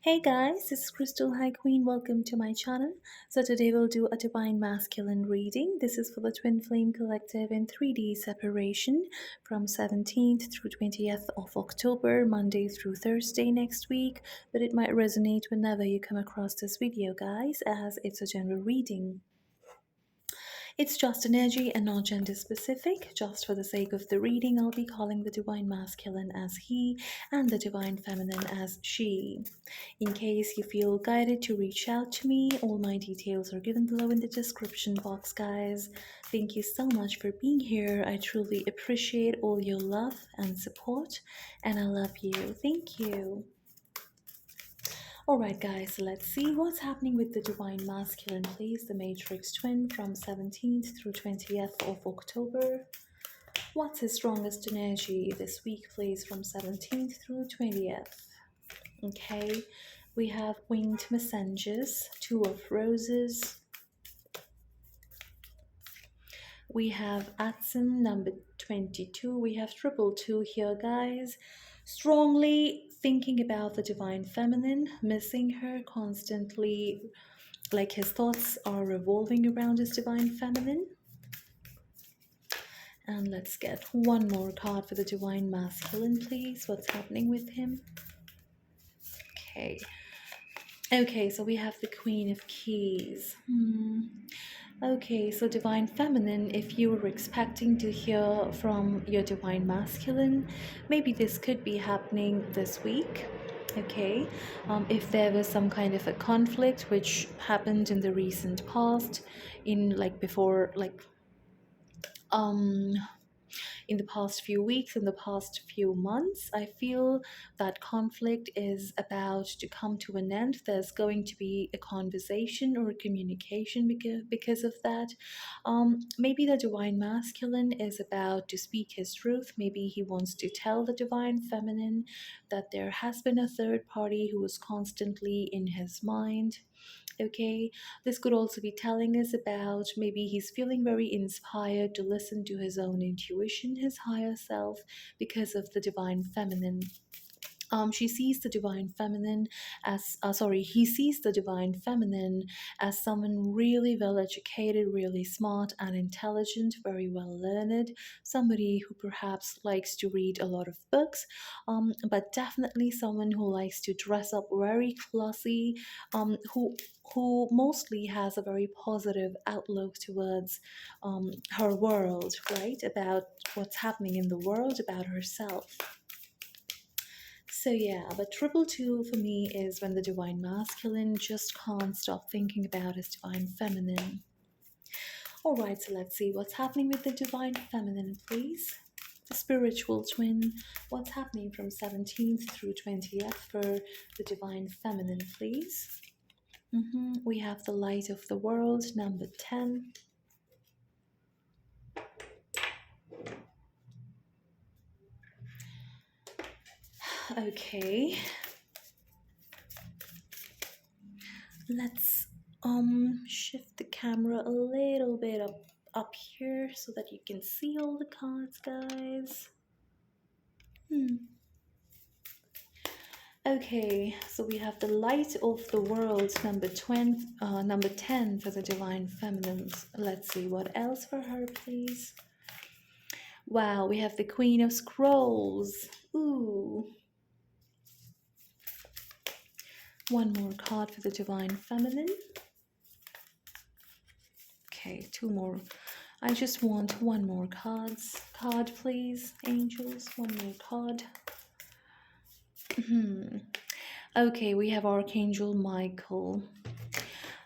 Hey guys, this is Crystal High Queen. Welcome to my channel. So today we'll do a divine masculine reading. This is for the Twin Flame Collective in 3D separation from 17th through 20th of October, Monday through Thursday next week. But it might resonate whenever you come across this video, guys, as it's a general reading. It's just energy and not gender specific. Just for the sake of the reading, I'll be calling the divine masculine as he and the divine feminine as she. In case you feel guided to reach out to me, all my details are given below in the description box, guys. Thank you so much for being here. I truly appreciate all your love and support, and I love you. Thank you. Alright guys, let's see what's happening with the Divine Masculine, please. The Matrix Twin from 17th through 20th of October. What's his strongest energy this week, please, from 17th through 20th? Okay, we have Winged Messengers, Two of Roses. We have Atsum number 22. We have triple two here, guys. Strongly thinking about the divine feminine, missing her constantly, like his thoughts are revolving around his divine feminine. And let's get one more card for the divine masculine, please. What's happening with him? Okay, so we have the Queen of Keys. Okay, so divine feminine, if you were expecting to hear from your divine masculine, maybe this could be happening this week. Okay, if there was some kind of a conflict which happened in the recent past, in like before, like in the past few weeks, in the past few months, I feel that conflict is about to come to an end. There's going to be a conversation or a communication because of that. Maybe the divine masculine is about to speak his truth. Maybe he wants to tell the divine feminine that there has been a third party who is constantly in his mind. Okay, this could also be telling us about maybe he's feeling very inspired to listen to his own intuition, his higher self, because of the divine feminine. She sees the divine feminine as, he sees the divine feminine as someone really well educated, really smart and intelligent, very well learned, somebody who perhaps likes to read a lot of books, but definitely someone who likes to dress up very classy, who mostly has a very positive outlook towards her world, right? About what's happening in the world, about herself. So yeah, but triple two for me is when the divine masculine just can't stop thinking about his divine feminine. Alright, so let's see what's happening with the divine feminine, please. The spiritual twin, what's happening from 17th through 20th for the divine feminine, please. We have the light of the world, number 10. Okay, let's shift the camera a little bit up here so that you can see all the cards, guys. Okay, so we have the light of the world, number 10 for the divine feminines. Let's see what else for her, please. Wow, we have the Queen of Scrolls. Ooh. One more card for the divine feminine. Okay, two more. I just want one more card, please, angels. One more card. Okay, we have Archangel Michael.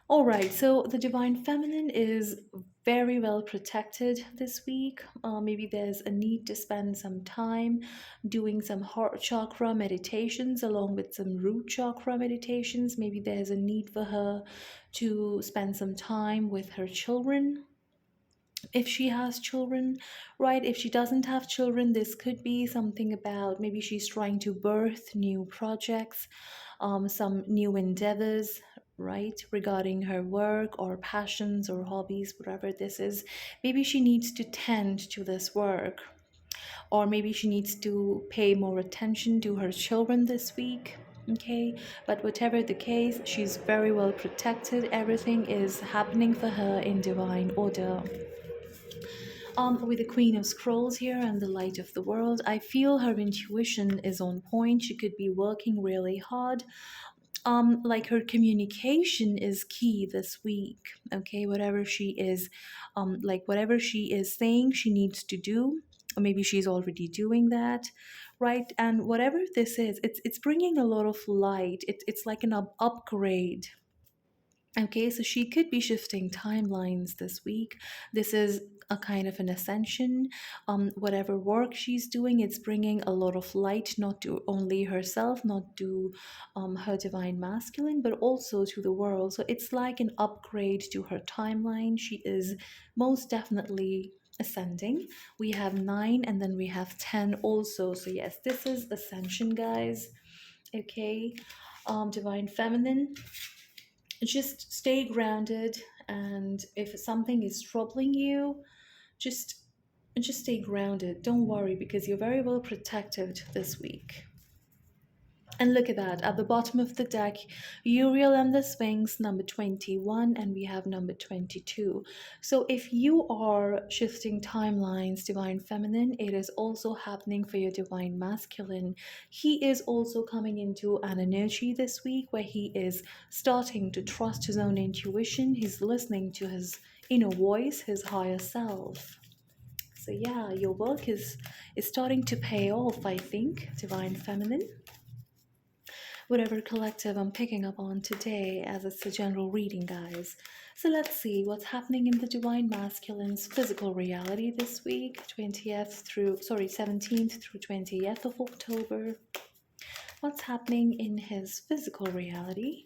All right, so the divine feminine is very well protected this week. Maybe there's a need to spend some time doing some heart chakra meditations along with some root chakra meditations. Maybe there's a need for her to spend some time with her children, if she has children, right? If she doesn't have children, this could be something about maybe she's trying to birth new projects, some new endeavors, right, regarding her work or passions or hobbies, whatever this is. Maybe she needs to tend to this work, or maybe she needs to pay more attention to her children this week. Okay, but whatever the case, she's very well protected. Everything is happening for her in divine order. With the Queen of Scrolls here and the Light of the World, I feel her intuition is on point. She could be working really hard. Like her communication is key this week. Okay, whatever she is, like whatever she is saying, she needs to do. Or maybe she's already doing that, right? And whatever this is, it's bringing a lot of light. It's like an upgrade. Okay, so she could be shifting timelines this week. This is a kind of an ascension. Whatever work she's doing, it's bringing a lot of light, not to only herself, not to her divine masculine, but also to the world. So it's like an upgrade to her timeline. She is most definitely ascending. We have 9 and then we have 10 also. So, yes, this is ascension, guys. Okay, divine feminine, just stay grounded, and if something is troubling you, just just stay grounded. Don't worry, because you're very well protected this week. And look at that, at the bottom of the deck, Uriel and the Sphinx, number 21, and we have number 22. So if you are shifting timelines, divine feminine, it is also happening for your divine masculine. He is also coming into an energy this week where he is starting to trust his own intuition. He's listening to his inner voice, his higher self. So yeah, your work is starting to pay off, I think, divine feminine. Whatever collective I'm picking up on today, as it's a general reading, guys. So let's see what's happening in the divine masculine's physical reality this week, 17th through 20th of October. What's happening in his physical reality?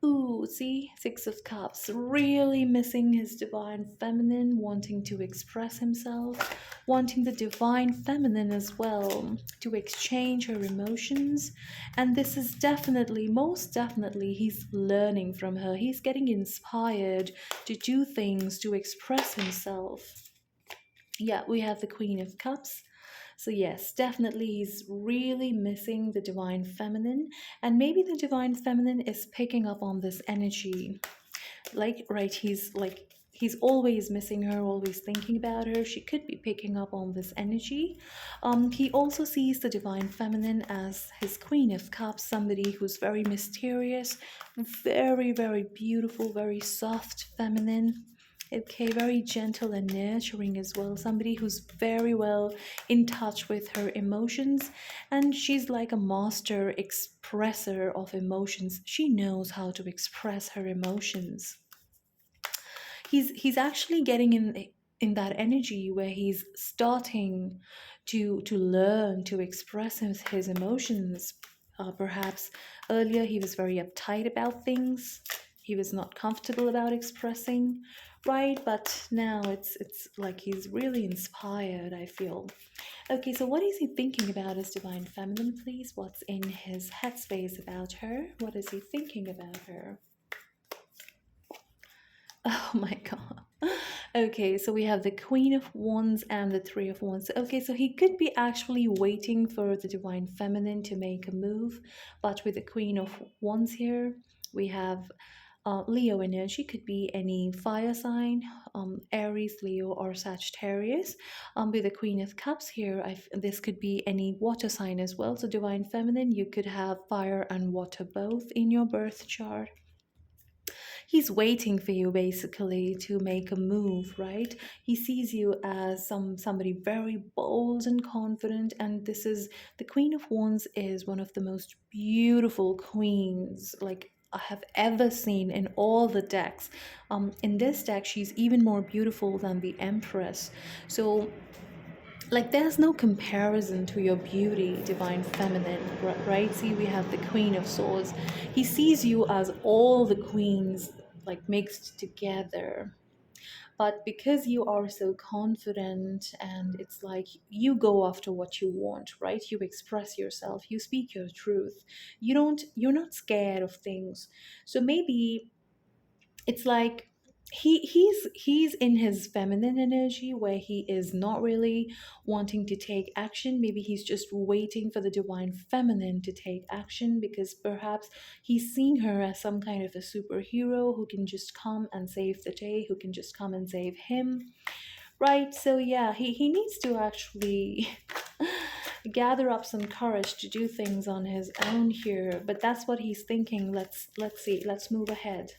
Ooh, see, Six of Cups, really missing his divine feminine, wanting to express himself, wanting the divine feminine as well to exchange her emotions. And this is definitely, most definitely, he's learning from her. He's getting inspired to do things, to express himself. Yeah, we have the Queen of Cups. So, yes, definitely he's really missing the divine feminine, and maybe the divine feminine is picking up on this energy. Like, right, he's always missing her, always thinking about her. She could be picking up on this energy. He also sees the divine feminine as his Queen of Cups, somebody who's very mysterious, very, very beautiful, very soft, feminine. Okay, very gentle and nurturing as well. Somebody who's very well in touch with her emotions, and she's like a master expresser of emotions. She knows how to express her emotions. He's actually getting in that energy where he's starting to learn to express his emotions. Perhaps earlier he was very uptight about things. He was not comfortable about expressing, right? But now it's like he's really inspired, I feel. Okay, so what is he thinking about his divine feminine, please? What's in his headspace about her? What is he thinking about her? Oh my god. Okay, so we have the Queen of Wands and the Three of Wands. Okay, so he could be actually waiting for the Divine Feminine to make a move, but with the Queen of Wands here, we have Leo energy. Could be any fire sign, Aries, Leo, or Sagittarius. With the Queen of Cups here, this could be any water sign as well. So Divine Feminine, you could have fire and water both in your birth chart. He's waiting for you basically to make a move, right? He sees you as somebody very bold and confident, and this is the Queen of Wands is one of the most beautiful queens like I have ever seen in all the decks. In this deck, she's even more beautiful than the Empress. So like there's no comparison to your beauty, divine feminine, right? See, we have the Queen of Swords. He sees you as all the queens like mixed together, but because you are so confident, and it's like you go after what you want, right? You express yourself, you speak your truth, you're not scared of things. So maybe it's like he's in his feminine energy where he is not really wanting to take action. Maybe he's just waiting for the divine feminine to take action, because perhaps he's seeing her as some kind of a superhero who can just come and save the day, who can just come and save him, right? So yeah, he needs to actually gather up some courage to do things on his own here, but that's what he's thinking. Let's see, let's move ahead.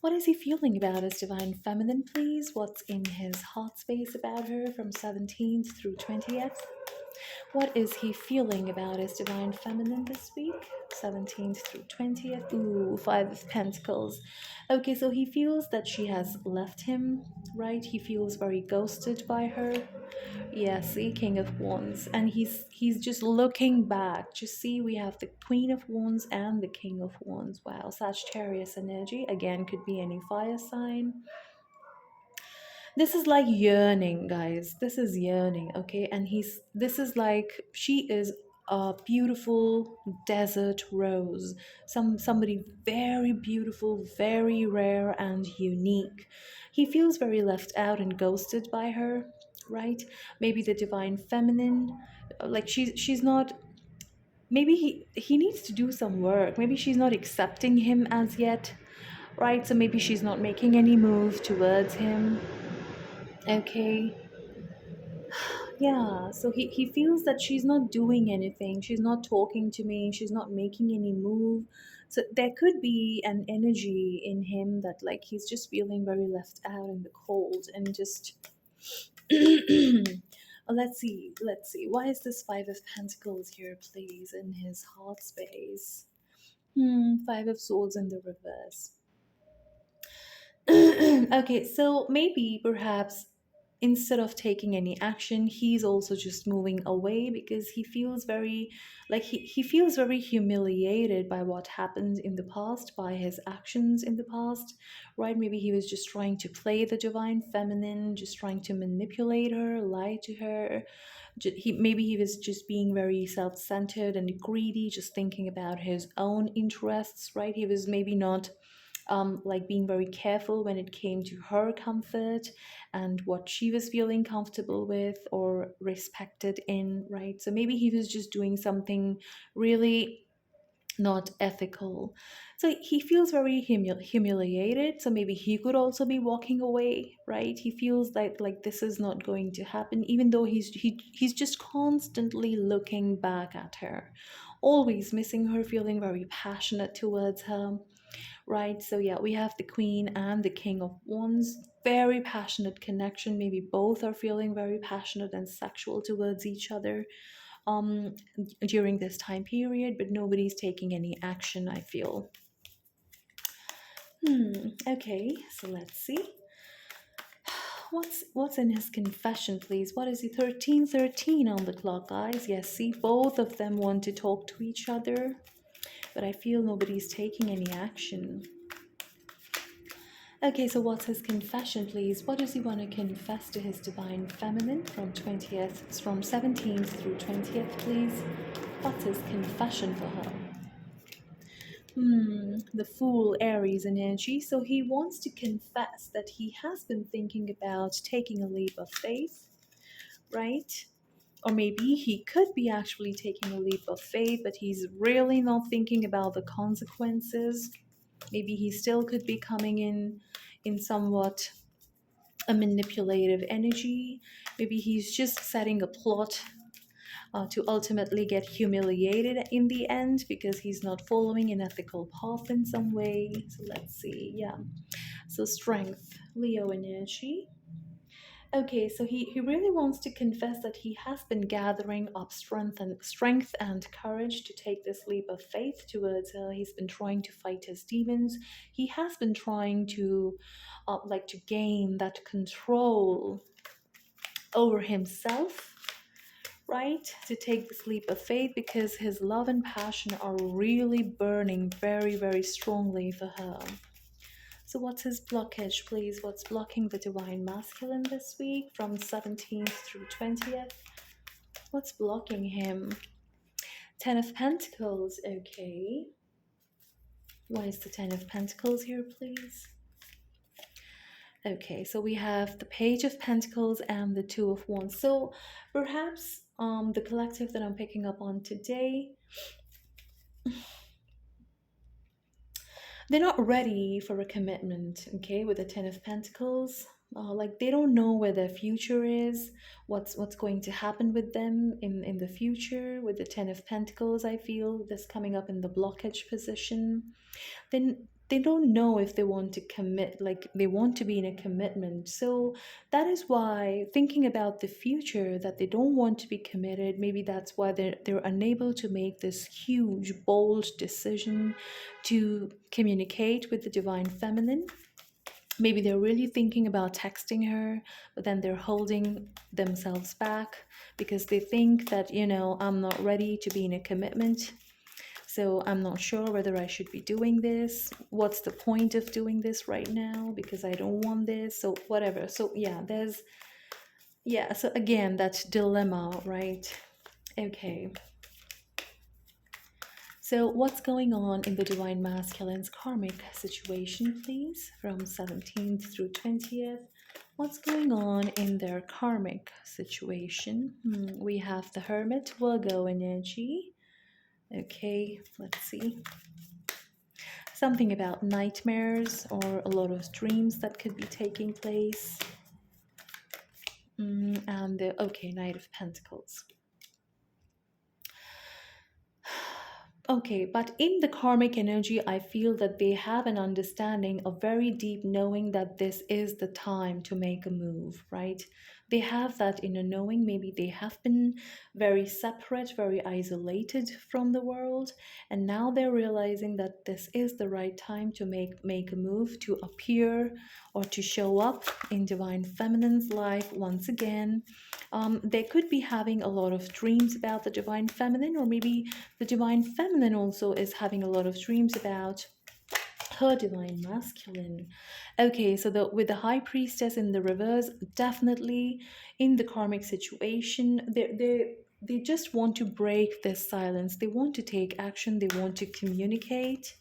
What is he feeling about his divine feminine, please? What's in his heart space about her from 17th through 20th? What is he feeling about his divine feminine this week? 17th through 20th. Ooh, Five of Pentacles. Okay, so he feels that she has left him, right? He feels very ghosted by her. Yeah, see, King of Wands, and he's just looking back. Just see, we have the Queen of Wands and the King of Wands. Wow, Sagittarius energy again, could be any fire sign. This is like yearning, guys. This is yearning, okay? And this is like, she is a beautiful desert rose. Somebody very beautiful, very rare and unique. He feels very left out and ghosted by her, right? Maybe the divine feminine, like she's not, maybe he needs to do some work. Maybe she's not accepting him as yet, right? So maybe she's not making any move towards him. Okay, yeah, so he feels that she's not doing anything, she's not talking to me, she's not making any move. So there could be an energy in him that, like, he's just feeling very left out in the cold and just let's see, why is this Five of Pentacles here, please, in his heart space? Five of Swords in the reverse. Okay, so maybe perhaps instead of taking any action, he's also just moving away because he feels very, like, he feels very humiliated by what happened in the past, by his actions in the past, right? Maybe he was just trying to play the divine feminine, just trying to manipulate her, lie to her. Maybe he was just being very self-centered and greedy, just thinking about his own interests, right? He was maybe not like being very careful when it came to her comfort and what she was feeling comfortable with or respected in, right? So maybe he was just doing something really not ethical. So he feels very humiliated. So maybe he could also be walking away, right? He feels like this is not going to happen, even though he's just constantly looking back at her, always missing her, feeling very passionate towards her, right? So yeah, we have the Queen and the King of Wands. Very passionate connection. Maybe both are feeling very passionate and sexual towards each other um during this time period, but nobody's taking any action, I feel. Okay, so let's see. What's in his confession, please? What is he? 1313 on the clock, guys. Yes, see, both of them want to talk to each other, but I feel nobody's taking any action. Okay, so what's his confession, please? What does he want to confess to his divine feminine from 20th, from 17th through 20th, please? What's his confession for her? The Fool, Aries energy. So he wants to confess that he has been thinking about taking a leap of faith, right? Or maybe he could be actually taking a leap of faith, but he's really not thinking about the consequences. Maybe he still could be coming in somewhat a manipulative energy. Maybe he's just setting a plot to ultimately get humiliated in the end because he's not following an ethical path in some way. So let's see. Yeah. So strength, Leo energy. Okay, so he really wants to confess that he has been gathering up strength and courage to take this leap of faith towards he's been trying to fight his demons. He has been trying to like to gain that control over himself, right? To take this leap of faith because his love and passion are really burning very, very strongly for her. So, what's his blockage, please? What's blocking the divine masculine this week from 17th through 20th? What's blocking him? Ten of Pentacles, okay. Why is the Ten of Pentacles here, please? Okay, so we have the Page of Pentacles and the Two of Wands. So perhaps the collective that I'm picking up on today, they're not ready for a commitment, okay, with the Ten of Pentacles. Like they don't know where their future is, what's going to happen with them in the future. With the Ten of Pentacles, I feel this coming up in the blockage position. Then they don't know if they want to commit, like they want to be in a commitment. So that is why thinking about the future, that they don't want to be committed, maybe that's why they're unable to make this huge bold decision to communicate with the divine feminine. Maybe they're really thinking about texting her, but then they're holding themselves back because they think that, I'm not ready to be in a commitment, so I'm not sure whether I should be doing this. What's the point of doing this right now? Because I don't want this. So whatever. So so again, that dilemma, right? Okay. So what's going on in the Divine Masculine's karmic situation, please? From 17th through 20th. What's going on in their karmic situation? We have the Hermit, Virgo energy. Okay, let's see. Something about nightmares or a lot of dreams that could be taking place. And the, okay, Knight of Pentacles. Okay, but in the karmic energy, I feel that they have an understanding, a very deep knowing that this is the time to make a move, right? They have that inner knowing. Maybe they have been very separate, very isolated from the world, and now they're realizing that this is the right time to make a move, to appear or to show up in divine feminine's life once again. They could be having a lot of dreams about the divine feminine, or maybe the divine feminine also is having a lot of dreams about her divine masculine. Okay, so with the high priestess in the reverse, definitely in the karmic situation, they just want to break this silence. They want to take action. They want to communicate.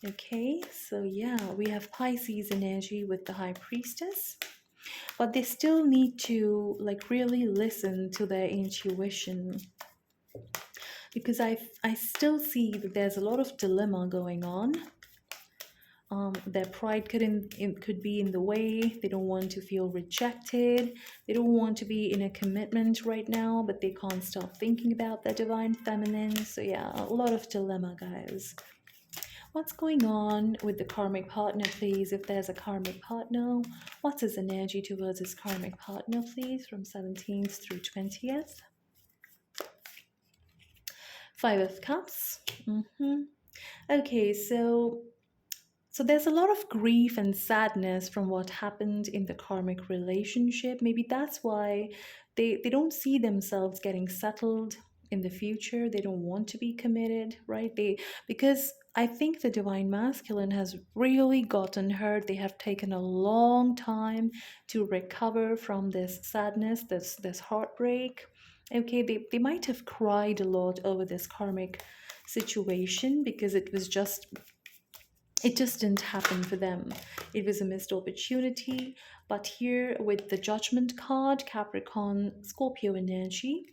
Okay, so yeah, we have Pisces energy with the high priestess, but they still need to like really listen to their intuition, because I still see that there's a lot of dilemma going on. Their pride could be in the way. They don't want to feel rejected. They don't want to be in a commitment right now, but they can't stop thinking about their divine feminine. So yeah, a lot of dilemma, guys. What's going on with the karmic partner, please? If there's a karmic partner, what's his energy towards his karmic partner, please, from 17th through 20th? Five of Cups. Okay, so there's a lot of grief and sadness from what happened in the karmic relationship. Maybe that's why they don't see themselves getting settled in the future. They don't want to be committed, right? Because I think the divine masculine has really gotten hurt. They have taken a long time to recover from this sadness, this heartbreak. Okay, they might have cried a lot over this karmic situation because it just didn't happen for them. It was a missed opportunity. But here with the Judgment card, Capricorn, Scorpio energy,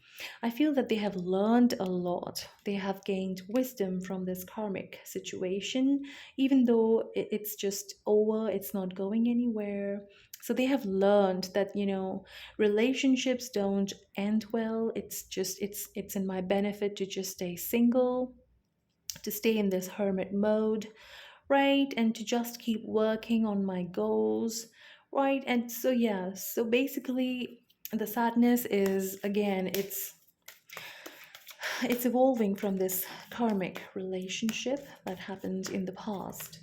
I feel that they have learned a lot. They have gained wisdom from this karmic situation, even though it's just over, it's not going anywhere. So they have learned that, relationships don't end well. It's in my benefit to just stay single, to stay in this hermit mode, right? And to just keep working on my goals, right? And so, yeah, so basically, the sadness is, again, it's evolving from this karmic relationship that happened in the past.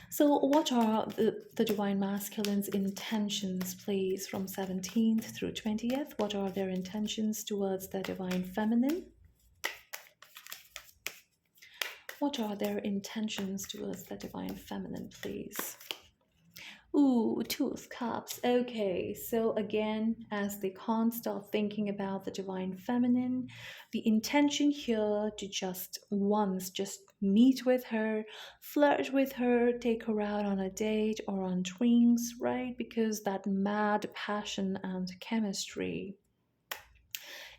So what are the divine masculine's intentions, please, from 17th through 20th? What are their intentions towards the divine feminine? What are their intentions towards the divine feminine, please? Ooh, Two of Cups. Okay, so again, as they can't stop thinking about the divine feminine, the intention here to just once just meet with her, flirt with her, take her out on a date or on drinks, right? Because that mad passion and chemistry,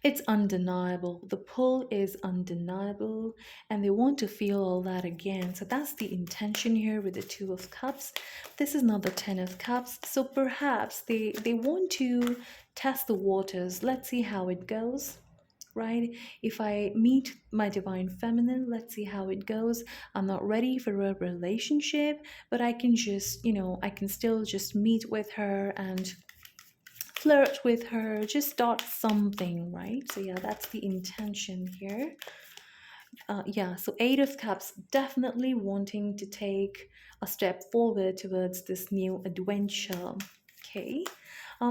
it's undeniable. The pull is undeniable, and they want to feel all that again. So that's the intention here with the Two of Cups. This is not the Ten of Cups. So perhaps they want to test the waters. Let's see how it goes. Right? If I meet my divine feminine, let's see how it goes. I'm not ready for a relationship, but I can just, I can still just meet with her and flirt with her, just start something, right? So yeah, that's the intention here. Yeah, so Eight of Cups, definitely wanting to take a step forward towards this new adventure. Okay.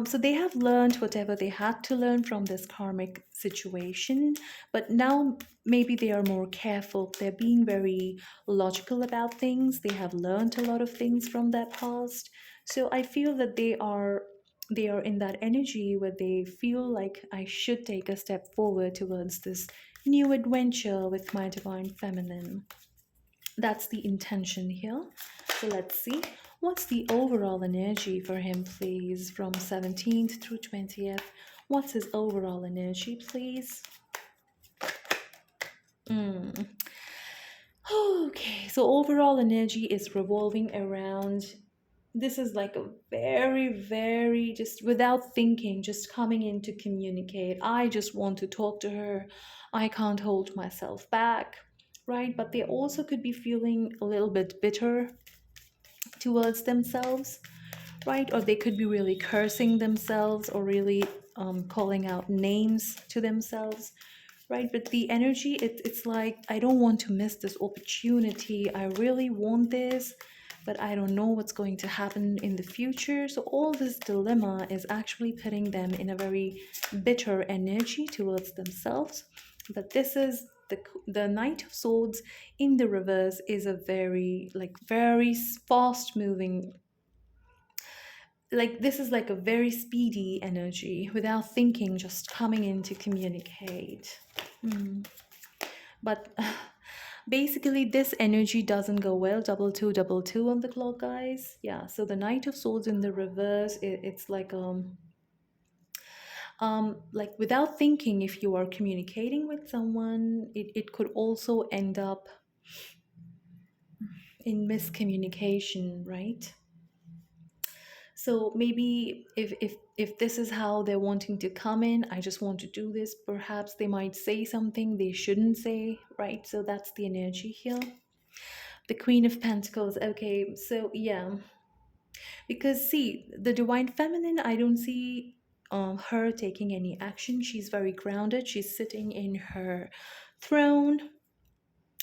So they have learned whatever they had to learn from this karmic situation, but now maybe they are more careful. They're being very logical about things. They have learned a lot of things from their past. So I feel that they are in that energy where they feel like I should take a step forward towards this new adventure with my divine feminine. That's the intention here. So let's see. What's the overall energy for him, please, from 17th through 20th? What's his overall energy, please? Okay, so overall energy is revolving around, this is like a very, very just without thinking, just coming in to communicate. I just want to talk to her. I can't hold myself back, right? But they also could be feeling a little bit bitter towards themselves, right? Or they could be really cursing themselves or really calling out names to themselves, right? But the energy, it's like, I don't want to miss this opportunity. I really want this, but I don't know what's going to happen in the future. So all this dilemma is actually putting them in a very bitter energy towards themselves. But this is the Knight of Swords in the reverse is a very like very fast moving, like this is like a very speedy energy without thinking, just coming in to communicate. But basically this energy doesn't go well. Double two on the clock, guys. Yeah, so the Knight of Swords in the reverse, it's like without thinking, if you are communicating with someone, it could also end up in miscommunication, right? So maybe if this is how they're wanting to come in, I just want to do this, perhaps they might say something they shouldn't say, right? So that's the energy here. The Queen of Pentacles. Okay, so yeah, because see, the divine feminine, I don't see her taking any action. She's very grounded. She's sitting in her throne.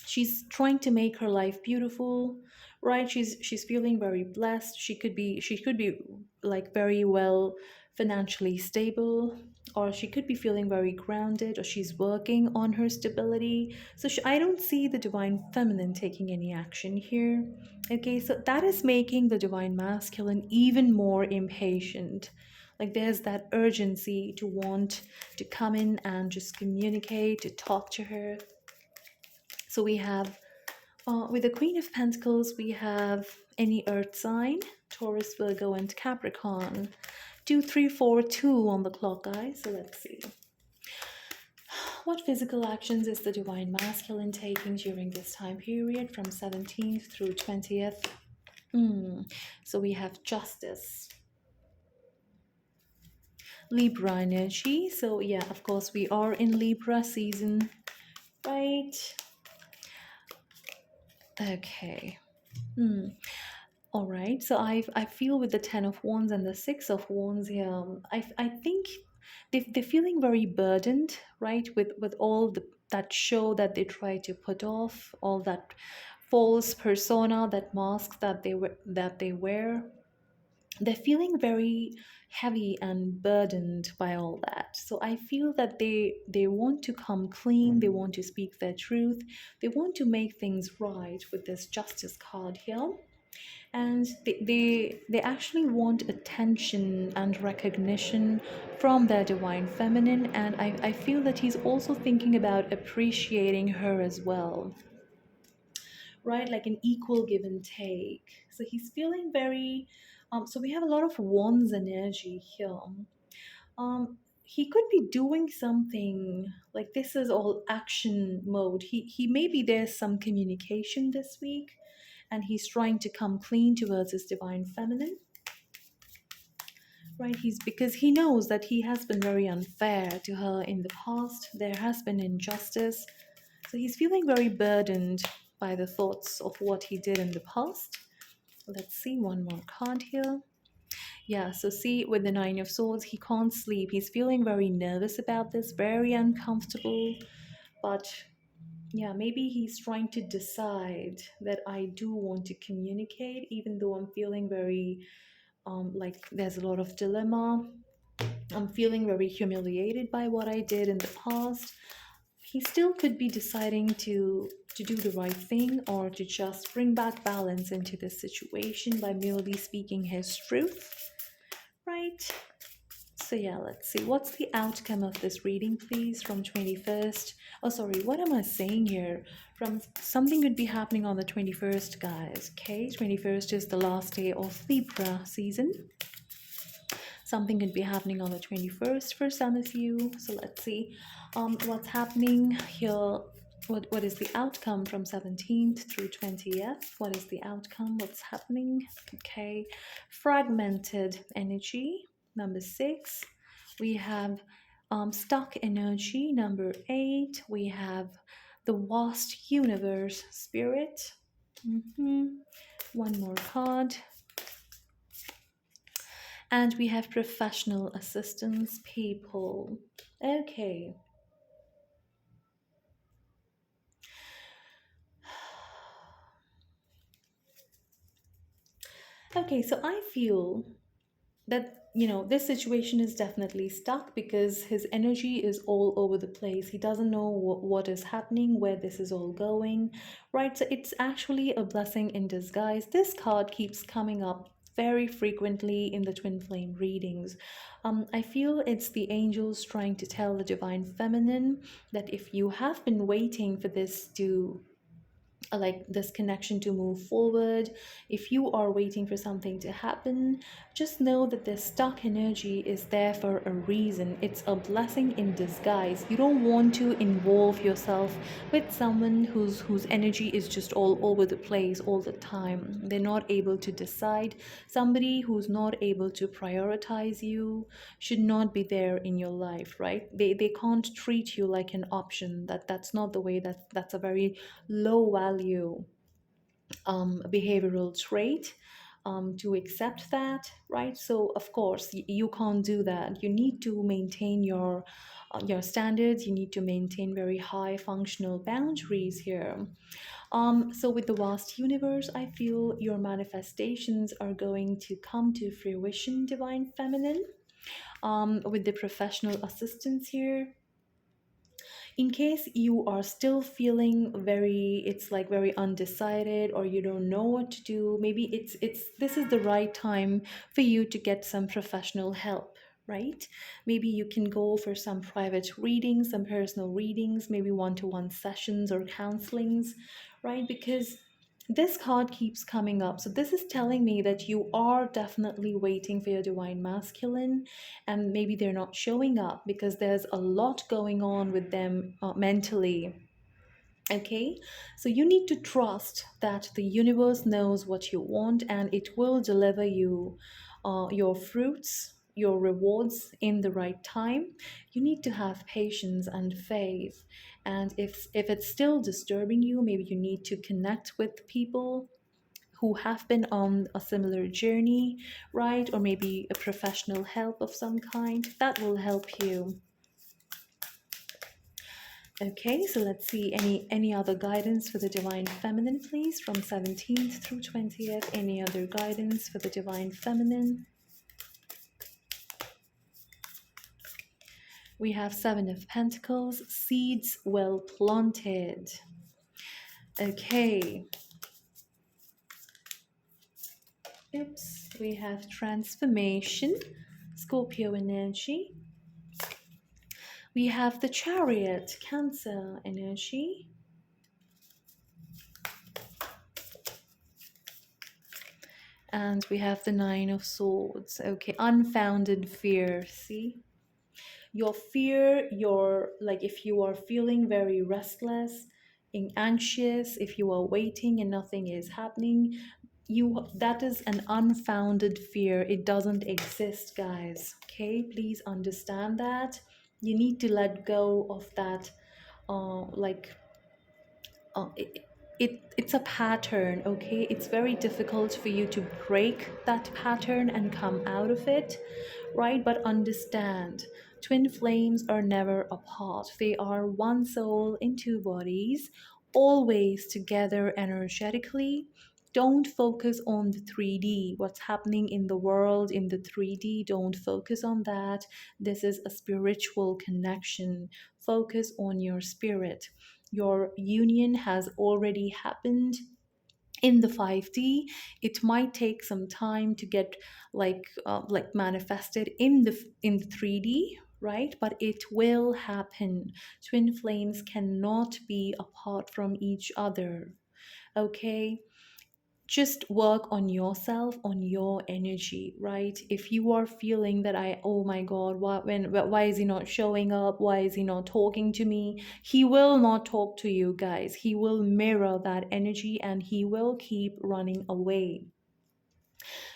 She's trying to make her life beautiful, right? She's feeling very blessed. She could be like very well financially stable, or she could be feeling very grounded, or she's working on her stability. So I don't see the divine feminine taking any action here. Okay, so that is making the divine masculine even more impatient. Like there's that urgency to want to come in and just communicate, to talk to her. So we have, with the Queen of Pentacles, we have any earth sign, Taurus, Virgo, and Capricorn. 2 3 4 2 on the clock, guys. So let's see. What physical actions is the divine masculine taking during this time period from 17th through 20th? So we have justice. Libra energy. So yeah, of course, we are in Libra season, right? Okay. All right. So I feel with the Ten of Wands and the Six of Wands here, I think they're feeling very burdened, right? With all that show that they try to put off, all that false persona, that mask that they wear. They're feeling very heavy and burdened by all that. So I feel that they want to come clean. They want to speak their truth. They want to make things right with this Justice card here. and they actually want attention and recognition from their divine feminine, and I feel that he's also thinking about appreciating her as well, right? Like an equal give and take. So he's feeling very so we have a lot of wands energy here. He could be doing something like this is all action mode. He maybe there's some communication this week and he's trying to come clean towards his divine feminine, right? He's because he knows that he has been very unfair to her in the past. There has been injustice. So he's feeling very burdened by the thoughts of what he did in the past. Let's see one more card here. Yeah, so see, with the Nine of Swords, he can't sleep. He's feeling very nervous about this, very uncomfortable. But yeah, maybe he's trying to decide that I do want to communicate, even though I'm feeling very, like there's a lot of dilemma. I'm feeling very humiliated by what I did in the past. He still could be deciding to do the right thing or to just bring back balance into this situation by merely speaking his truth, right? So yeah, let's see. What's the outcome of this reading, please, from 21st? Oh, sorry, what am I saying here? From something could be happening on the 21st, guys. Okay, 21st is the last day of Libra season. Something could be happening on the 21st for some of you. So let's see what's happening here. What is the outcome from 17th through 20th? What is the outcome? What's happening? Okay, fragmented energy, number 6. We have stuck energy, number 8. We have the vast universe, spirit. One more card. And we have professional assistance, people. Okay. Okay, so I feel that, this situation is definitely stuck because his energy is all over the place. He doesn't know what is happening, where this is all going, right? So it's actually a blessing in disguise. This card keeps coming up very frequently in the twin flame readings. I feel it's the angels trying to tell the divine feminine that if you have been waiting for this to like this connection to move forward, if you are waiting for something to happen, just know that this stuck energy is there for a reason. It's a blessing in disguise. You don't want to involve yourself with someone whose energy is just all over the place all the time. They're not able to decide. Somebody who's not able to prioritize you should not be there in your life, right? They can't treat you like an option. That's not the way. That's a very low value behavioral trait, to accept that, right? So of course you can't do that. You need to maintain your standards. You need to maintain very high functional boundaries here. So with the vast universe, I feel your manifestations are going to come to fruition, divine feminine. With the professional assistance here, in case you are still feeling very, it's like very undecided, or you don't know what to do, maybe it's this is the right time for you to get some professional help, right? Maybe you can go for some private readings, some personal readings, maybe one-to-one sessions or counselings, right? Because this card keeps coming up. So this is telling me that you are definitely waiting for your divine masculine, and maybe they're not showing up because there's a lot going on with them mentally. Okay, so you need to trust that the universe knows what you want and it will deliver you your fruits, your rewards in the right time. You need to have patience and faith. And if it's still disturbing you, maybe you need to connect with people who have been on a similar journey, right? Or maybe a professional help of some kind that will help you. Okay, so let's see any other guidance for the divine feminine, please, from 17th through 20th. Any other guidance for the divine feminine? We have Seven of Pentacles, seeds well planted. Okay. Oops, we have transformation, Scorpio energy. We have the chariot, Cancer energy. And we have the Nine of Swords. Okay, unfounded fear. See? Your fear, your, like, if you are feeling very restless, anxious, if you are waiting and nothing is happening, that is an unfounded fear. It doesn't exist, guys. Okay, please understand that. You need to let go of that, like, it's a pattern. Okay, it's very difficult for you to break that pattern and come out of it, right? But understand, twin flames are never apart. They are one soul in two bodies, always together energetically. Don't focus on the 3D, what's happening in the world in the 3D. Don't focus on that. This is a spiritual connection. Focus on your spirit. Your union has already happened in the 5D. It might take some time to get like manifested in the 3D, right? But it will happen. Twin flames cannot be apart from each other. Okay, just work on yourself, on your energy, right? If you are feeling that oh my god, why is he not showing up, why is he not talking to me, he will not talk to you, guys. He will mirror that energy and he will keep running away.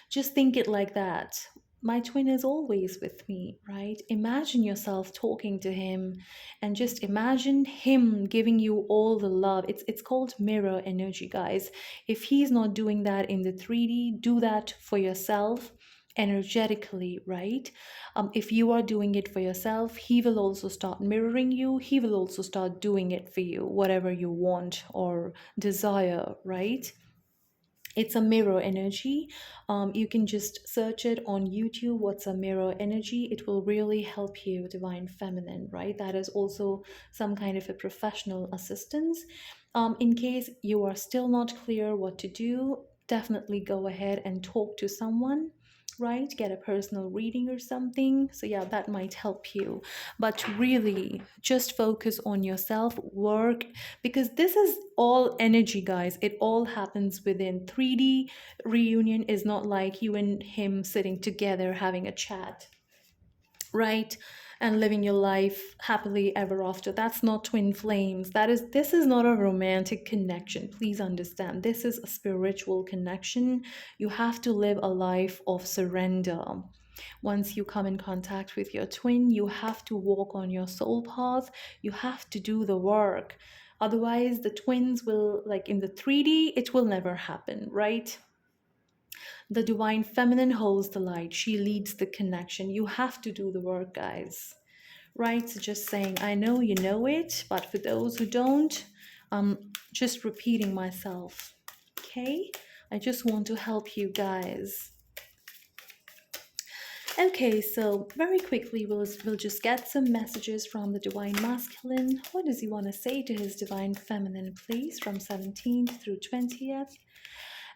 Just think it like that. My twin is always with me, right? Imagine yourself talking to him and just imagine him giving you all the love. It's called mirror energy, guys. If he's not doing that in the 3D, do that for yourself energetically, right? If you are doing it for yourself, he will also start mirroring you. He will also start doing it for you, whatever you want or desire, right? It's a mirror energy. You can just search it on YouTube. What's a mirror energy? It will really help you, divine feminine, right? That is also some kind of a professional assistance. In case you are still not clear what to do, definitely go ahead and talk to someone, right? Get a personal reading or something. So yeah, that might help you. But really, just focus on yourself, work, because this is all energy, guys. It all happens within 3D. Reunion is not like you and him sitting together having a chat, right? And living your life happily ever after. That's not twin flames. This is not a romantic connection. Please understand. This is a spiritual connection. You have to live a life of surrender. Once you come in contact with your twin, you have to walk on your soul path. You have to do the work. Otherwise, the twins will, like in the 3D, it will never happen, right? The divine feminine holds the light. She leads the connection. You have to do the work, guys. Right? So just saying, I know you know it, but for those who don't, just repeating myself. Okay? I just want to help you guys. Okay, so very quickly we'll just get some messages from the divine masculine. What does he want to say to his divine feminine, please, from 17th through 20th?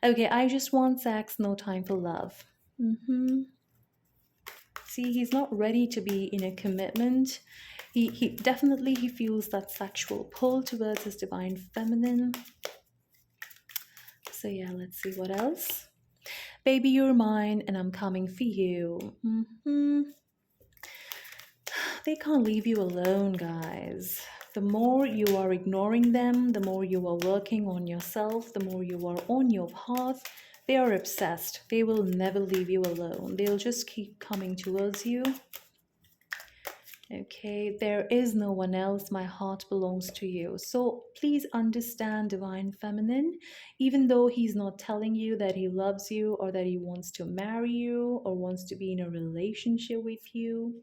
Okay, I just want sex, no time for love. See, he's not ready to be in a commitment. He definitely he feels that sexual pull towards his divine feminine. So yeah, let's see what else. Baby, you're mine and I'm coming for you. They can't leave you alone, guys. The more you are ignoring them, the more you are working on yourself, the more you are on your path, they are obsessed. They will never leave you alone. They'll just keep coming towards you. Okay, there is no one else. My heart belongs to you. So please understand, divine feminine, even though he's not telling you that he loves you or that he wants to marry you or wants to be in a relationship with you,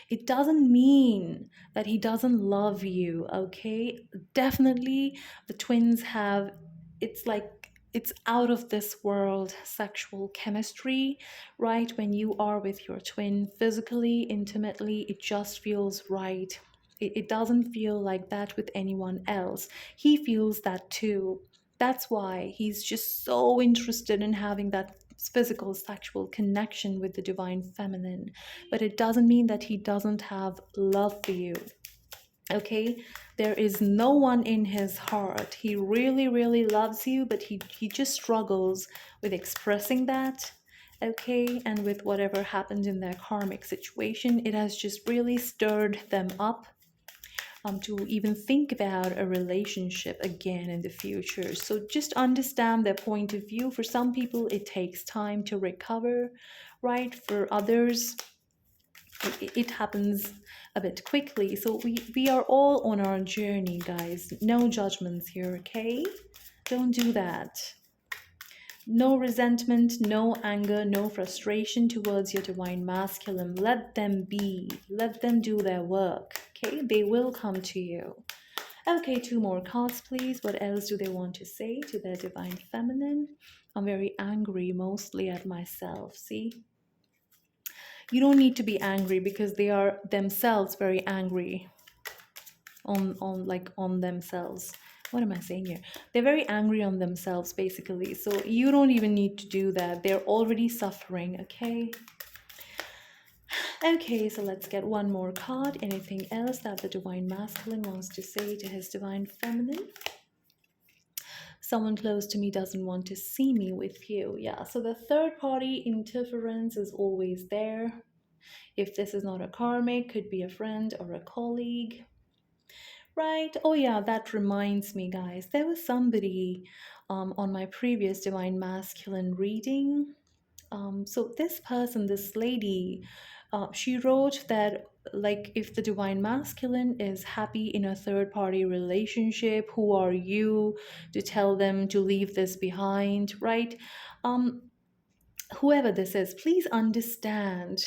it doesn't mean that he doesn't love you. Okay, definitely the twins have, it's like it's out of this world sexual chemistry, right? When you are with your twin physically, intimately, it just feels right. It doesn't feel like that with anyone else. He feels that too. That's why he's just so interested in having that physical sexual connection with the divine feminine. But it doesn't mean that he doesn't have love for you. Okay, there is no one in his heart. He really, really loves you, but he just struggles with expressing that. Okay, and with whatever happened in their karmic situation, it has just really stirred them up to even think about a relationship again in the future. So just understand their point of view. For some people, it takes time to recover, right? For others, it happens a bit quickly. So we are all on our journey, guys. No judgments here, okay? Don't do that. No resentment, no anger, no frustration towards your divine masculine. Let them be. Let them do their work, okay? They will come to you. Okay, two more cards, please. What else do they want to say to their divine feminine? I'm very angry, mostly at myself. See? You don't need to be angry because they are themselves very angry on themselves. What am I saying here? They're very angry on themselves, basically. So you don't even need to do that. They're already suffering, okay? Okay, so let's get one more card. Anything else that the divine masculine wants to say to his divine feminine? Someone close to me doesn't want to see me with you. Yeah, so the third party interference is always there. If this is not a karmic, could be a friend or a colleague. Right. Oh, yeah, that reminds me, guys. There was somebody on my previous Divine Masculine reading. So, this person, this lady, she wrote that, like, if the Divine Masculine is happy in a third party relationship, who are you to tell them to leave this behind, right? Um, Whoever this is, please understand,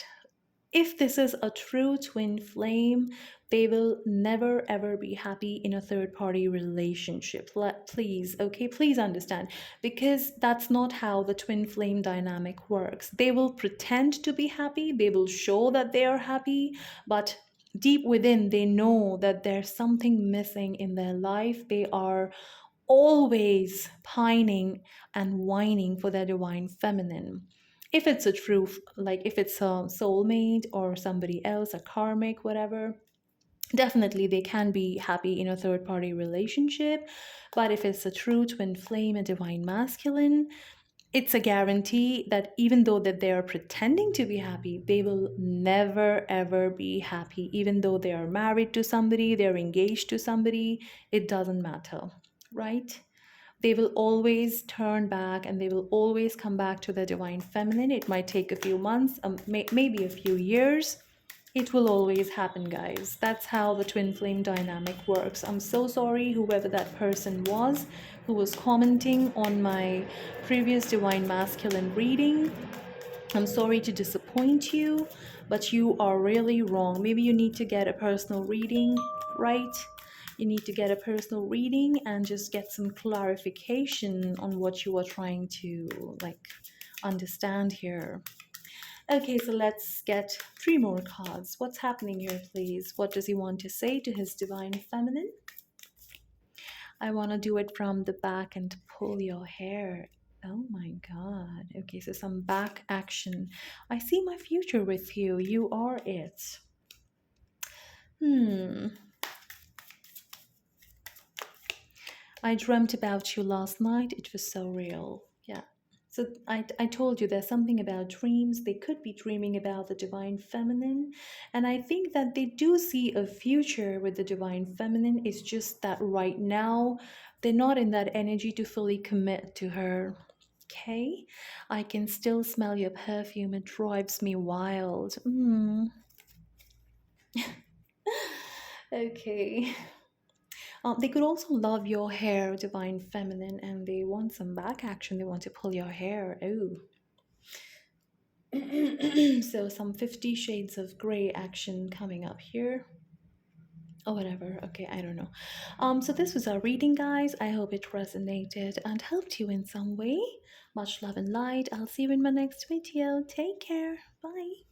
if this is a true twin flame, they will never ever be happy in a third party relationship. Please, okay, please understand, because that's not how the twin flame dynamic works. They will pretend to be happy, they will show that they are happy, but deep within, they know that there's something missing in their life. They are always pining and whining for their divine feminine. If it's a true, like if it's a soulmate or somebody else, a karmic, whatever, definitely they can be happy in a third party relationship. But if it's a true twin flame, a divine masculine, it's a guarantee that even though that they are pretending to be happy, they will never ever be happy. Even though they are married to somebody, they're engaged to somebody, it doesn't matter, right? They will always turn back and they will always come back to the divine feminine. It might take a few months, maybe a few years. It will always happen, guys. That's how the twin flame dynamic works. I'm so sorry, whoever that person was who was commenting on my previous divine masculine reading. I'm sorry to disappoint you, but you are really wrong. Maybe you need to get a personal reading, right? You need to get a personal reading and just get some clarification on what you are trying to like understand here. Okay, so let's get three more cards. What's happening here, please? What does he want to say to his divine feminine? I want to do it from the back and pull your hair. Oh my God. Okay, so some back action. I see my future with you. You are it. I dreamt about you last night. It was so real. Yeah. So I told you there's something about dreams. They could be dreaming about the divine feminine. And I think that they do see a future with the divine feminine. It's just that right now, they're not in that energy to fully commit to her. Okay? I can still smell your perfume. It drives me wild. Okay. They could also love your hair, divine feminine, and they want some back action. They want to pull your hair. Oh. So some 50 shades of gray action coming up here. Or whatever. Okay, I don't know. So this was our reading, guys. I hope it resonated and helped you in some way. Much love and light. I'll see you in my next video. Take care. Bye.